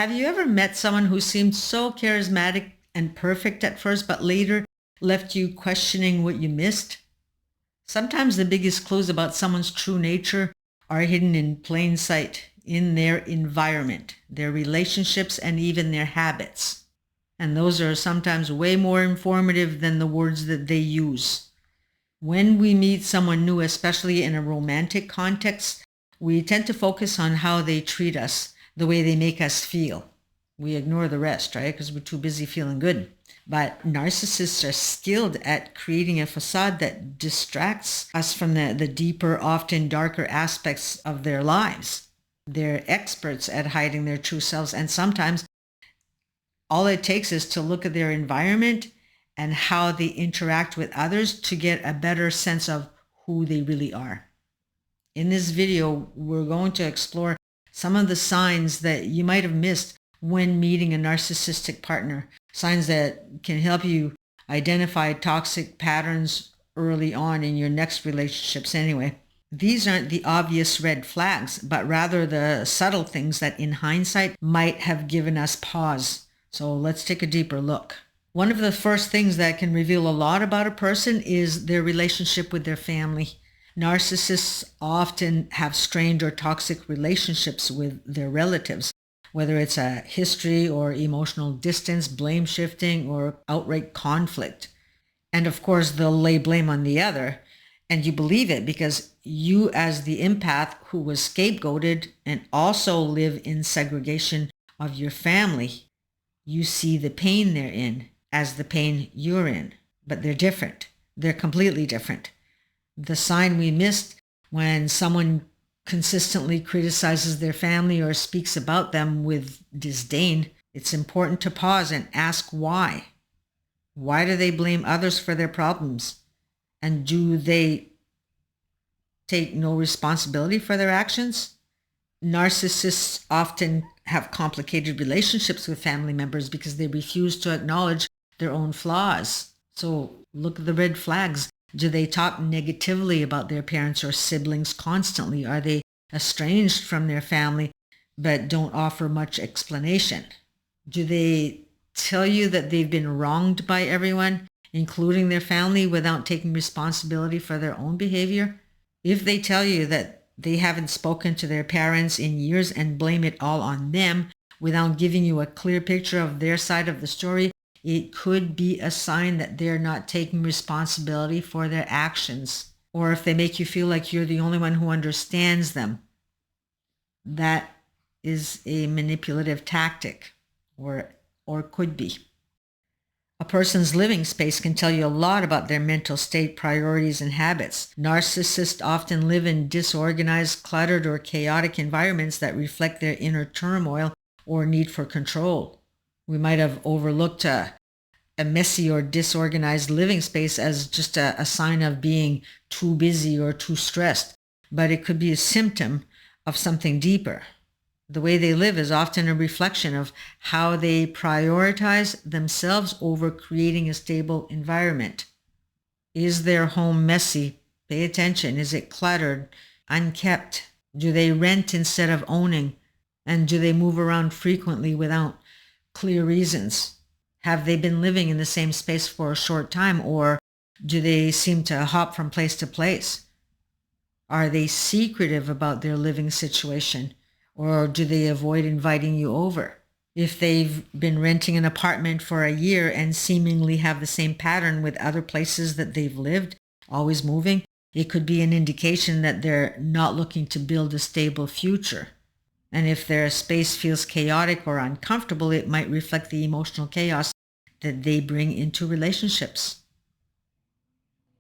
Have you ever met someone who seemed so charismatic and perfect at first, but later left you questioning what you missed? Sometimes the biggest clues about someone's true nature are hidden in plain sight, in their environment, their relationships, and even their habits. And those are sometimes way more informative than the words that they use. When we meet someone new, especially in a romantic context, we tend to focus on how they treat us, the way they make us feel. We ignore the rest, right? Because we're too busy feeling good. But narcissists are skilled at creating a facade that distracts us from the deeper, often darker aspects of their lives. They're experts at hiding their true selves, and sometimes all it takes is to look at their environment and how they interact with others to get a better sense of who they really are. In this video, we're going to explore some of the signs that you might have missed when meeting a narcissistic partner, signs that can help you identify toxic patterns early on in your next relationships anyway. These aren't the obvious red flags, but rather the subtle things that in hindsight might have given us pause. So let's take a deeper look. One of the first things that can reveal a lot about a person is their relationship with their family. Narcissists often have strained or toxic relationships with their relatives, whether it's a history or emotional distance, blame shifting, or outright conflict. And of course, they'll lay blame on the other. And you believe it because you, as the empath who was scapegoated and also live in segregation of your family, you see the pain they're in as the pain you're in. But they're different. They're completely different. The sign we missed when someone consistently criticizes their family or speaks about them with disdain, it's important to pause and ask why. Why do they blame others for their problems? And do they take no responsibility for their actions? Narcissists often have complicated relationships with family members because they refuse to acknowledge their own flaws. So look at the red flags. Do they talk negatively about their parents or siblings constantly? Are they estranged from their family but don't offer much explanation? Do they tell you that they've been wronged by everyone, including their family, without taking responsibility for their own behavior? If they tell you that they haven't spoken to their parents in years and blame it all on them without giving you a clear picture of their side of the story, it could be a sign that they're not taking responsibility for their actions. Or if they make you feel like you're the only one who understands them, that is a manipulative tactic, or could be. A person's living space can tell you a lot about their mental state, priorities, and habits. Narcissists often live in disorganized, cluttered, or chaotic environments that reflect their inner turmoil or need for control. We might have overlooked a messy or disorganized living space as just a sign of being too busy or too stressed, but it could be a symptom of something deeper. The way they live is often a reflection of how they prioritize themselves over creating a stable environment. Is their home messy? Pay attention. Is it cluttered, unkept? Do they rent instead of owning? And do they move around frequently without clear reasons? Have they been living in the same space for a short time, or do they seem to hop from place to place? Are they secretive about their living situation, or do they avoid inviting you over? If they've been renting an apartment for a year and seemingly have the same pattern with other places that they've lived, always moving, it could be an indication that they're not looking to build a stable future. And if their space feels chaotic or uncomfortable, it might reflect the emotional chaos that they bring into relationships.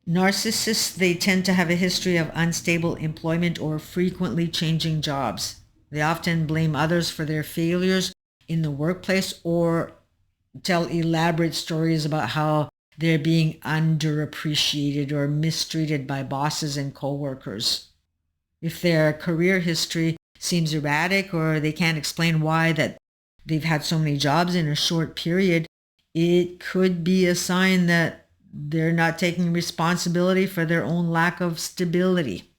Narcissists, they tend to have a history of unstable employment or frequently changing jobs. They often blame others for their failures in the workplace or tell elaborate stories about how they're being underappreciated or mistreated by bosses and coworkers. If their career history seems erratic or they can't explain why that they've had so many jobs in a short period, it could be a sign that they're not taking responsibility for their own lack of stability.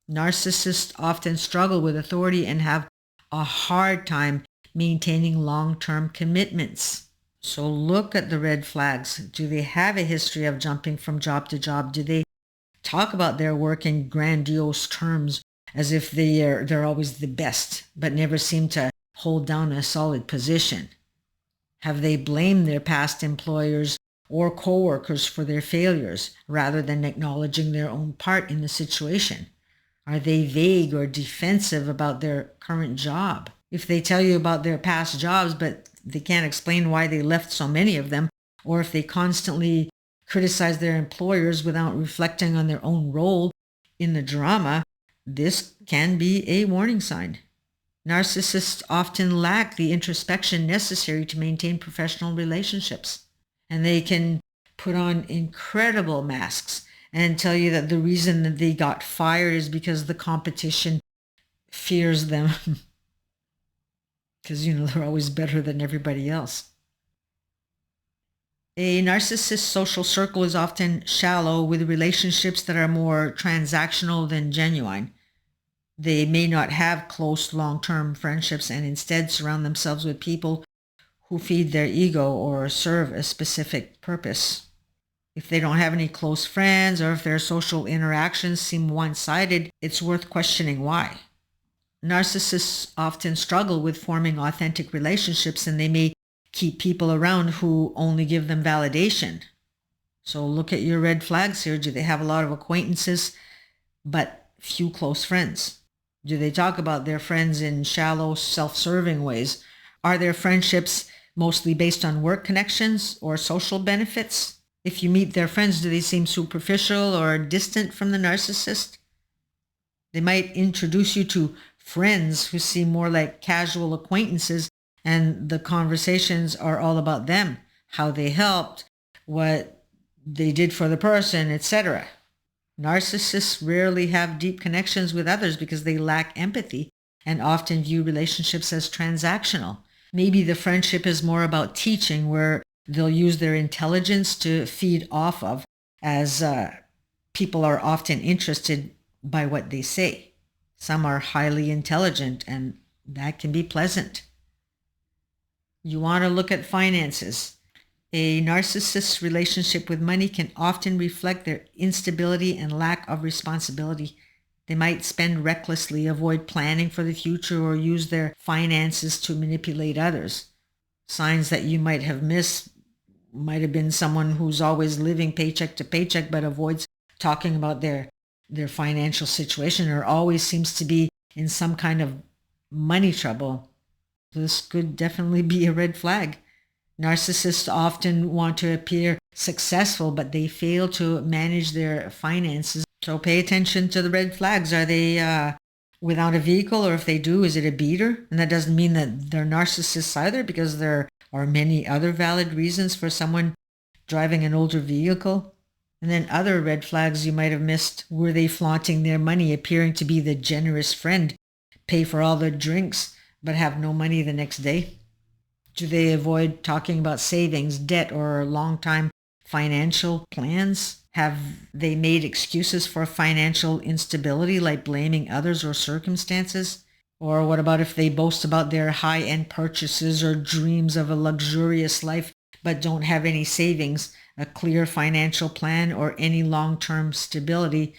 Narcissists often struggle with authority and have a hard time maintaining long-term commitments. So look at the red flags. Do they have a history of jumping from job to job? Do they talk about their work in grandiose terms as if they're always the best, but never seem to hold down a solid position? Have they blamed their past employers or coworkers for their failures rather than acknowledging their own part in the situation? Are they vague or defensive about their current job? If they tell you about their past jobs, but they can't explain why they left so many of them, or if they constantly criticize their employers without reflecting on their own role in the drama, this can be a warning sign. Narcissists often lack the introspection necessary to maintain professional relationships, and they can put on incredible masks and tell you that the reason that they got fired is because the competition fears them. Because, they're always better than everybody else. A narcissist's social circle is often shallow, with relationships that are more transactional than genuine. They may not have close long-term friendships and instead surround themselves with people who feed their ego or serve a specific purpose. If they don't have any close friends, or if their social interactions seem one-sided, it's worth questioning why. Narcissists often struggle with forming authentic relationships, and they may keep people around who only give them validation. So look at your red flags here. Do they have a lot of acquaintances but few close friends? Do they talk about their friends in shallow, self-serving ways? Are their friendships mostly based on work connections or social benefits? If you meet their friends, do they seem superficial or distant from the narcissist? They might introduce you to friends who seem more like casual acquaintances, and the conversations are all about them, how they helped, what they did for the person, etc. Narcissists rarely have deep connections with others because they lack empathy and often view relationships as transactional. Maybe the friendship is more about teaching, where they'll use their intelligence to feed off of, as people are often interested by what they say. Some are highly intelligent, and that can be pleasant. You want to look at finances. A narcissist's relationship with money can often reflect their instability and lack of responsibility. They might spend recklessly, avoid planning for the future, or use their finances to manipulate others. Signs that you might have missed might have been someone who's always living paycheck to paycheck but avoids talking about their financial situation, or always seems to be in some kind of money trouble. This could definitely be a red flag. Narcissists often want to appear successful, but they fail to manage their finances. So pay attention to the red flags. Are they without a vehicle, or if they do, is it a beater? And that doesn't mean that they're narcissists either, because there are many other valid reasons for someone driving an older vehicle. And then other red flags you might have missed. Were they flaunting their money, appearing to be the generous friend, pay for all their drinks, but have no money the next day? Do they avoid talking about savings, debt, or long-time financial plans? Have they made excuses for financial instability, like blaming others or circumstances? Or what about if they boast about their high-end purchases or dreams of a luxurious life, but don't have any savings, a clear financial plan, or any long-term stability?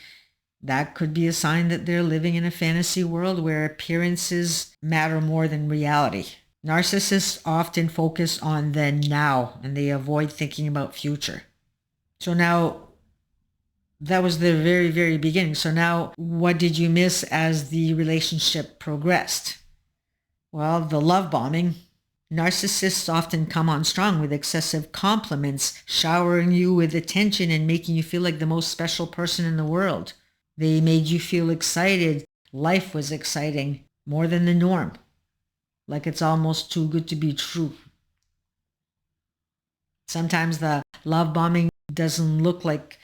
That could be a sign that they're living in a fantasy world where appearances matter more than reality. Narcissists often focus on the now, and they avoid thinking about future. So now, that was the very, very beginning. So now, what did you miss as the relationship progressed? Well, the love bombing. Narcissists often come on strong with excessive compliments, showering you with attention and making you feel like the most special person in the world. They made you feel excited. Life was exciting, more than the norm. Like it's almost too good to be true. Sometimes the love bombing doesn't look like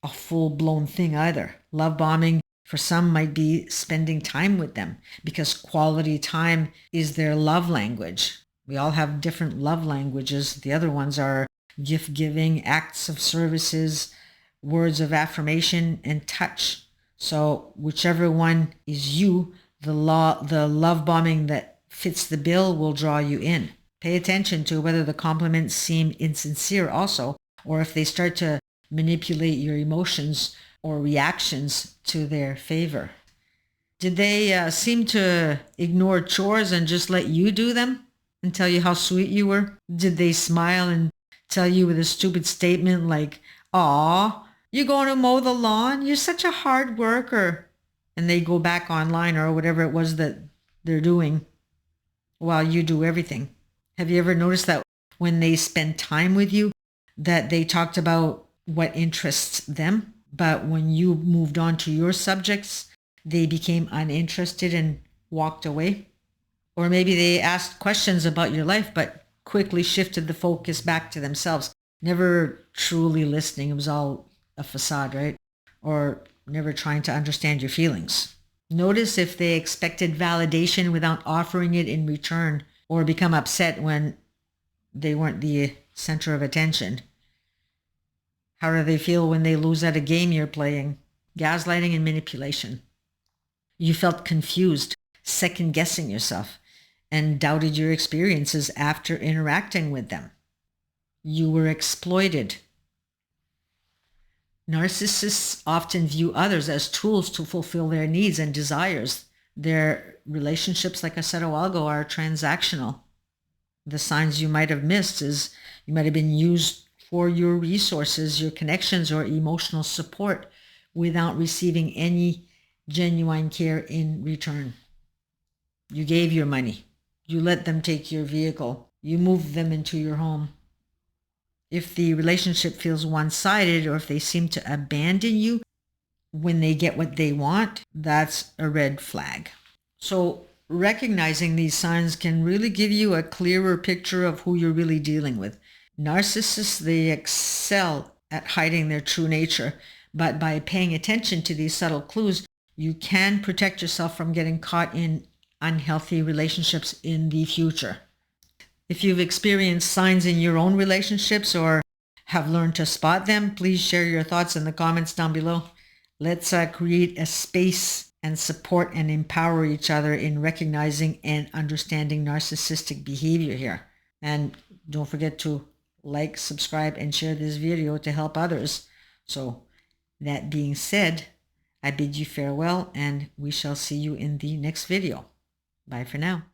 a full-blown thing either. Love bombing for some might be spending time with them, because quality time is their love language. We all have different love languages. The other ones are gift giving, acts of services, words of affirmation, and touch. So whichever one is you, the love bombing that fits the bill will draw you in. Pay attention to whether the compliments seem insincere also, or if they start to manipulate your emotions or reactions to their favor. Did they seem to ignore chores and just let you do them and tell you how sweet you were? Did they smile and tell you with a stupid statement like, "Aw, you going to mow the lawn? You're such a hard worker." And they go back online or whatever it was that they're doing while you do everything. Have you ever noticed that when they spend time with you, that they talked about what interests them, but when you moved on to your subjects, they became uninterested and walked away? Or maybe they asked questions about your life, but quickly shifted the focus back to themselves, never truly listening. It was all a facade, right? Or never trying to understand your feelings. Notice if they expected validation without offering it in return, or become upset when they weren't the center of attention. How do they feel when they lose at a game you're playing? Gaslighting and manipulation. You felt confused, second-guessing yourself, and doubted your experiences after interacting with them. You were exploited. Narcissists often view others as tools to fulfill their needs and desires. Their relationships, like I said a while ago, are transactional. The signs you might have missed is you might have been used for your resources, your connections, or emotional support without receiving any genuine care in return. You gave your money. You let them take your vehicle. You moved them into your home. If the relationship feels one-sided, or if they seem to abandon you when they get what they want, that's a red flag. So recognizing these signs can really give you a clearer picture of who you're really dealing with. Narcissists, they excel at hiding their true nature, but by paying attention to these subtle clues, you can protect yourself from getting caught in unhealthy relationships in the future. If you've experienced signs in your own relationships or have learned to spot them, please share your thoughts in the comments down below. Let's create a space and support and empower each other in recognizing and understanding narcissistic behavior here. And don't forget to like, subscribe, and share this video to help others. So that being said, I bid you farewell, and we shall see you in the next video. Bye for now.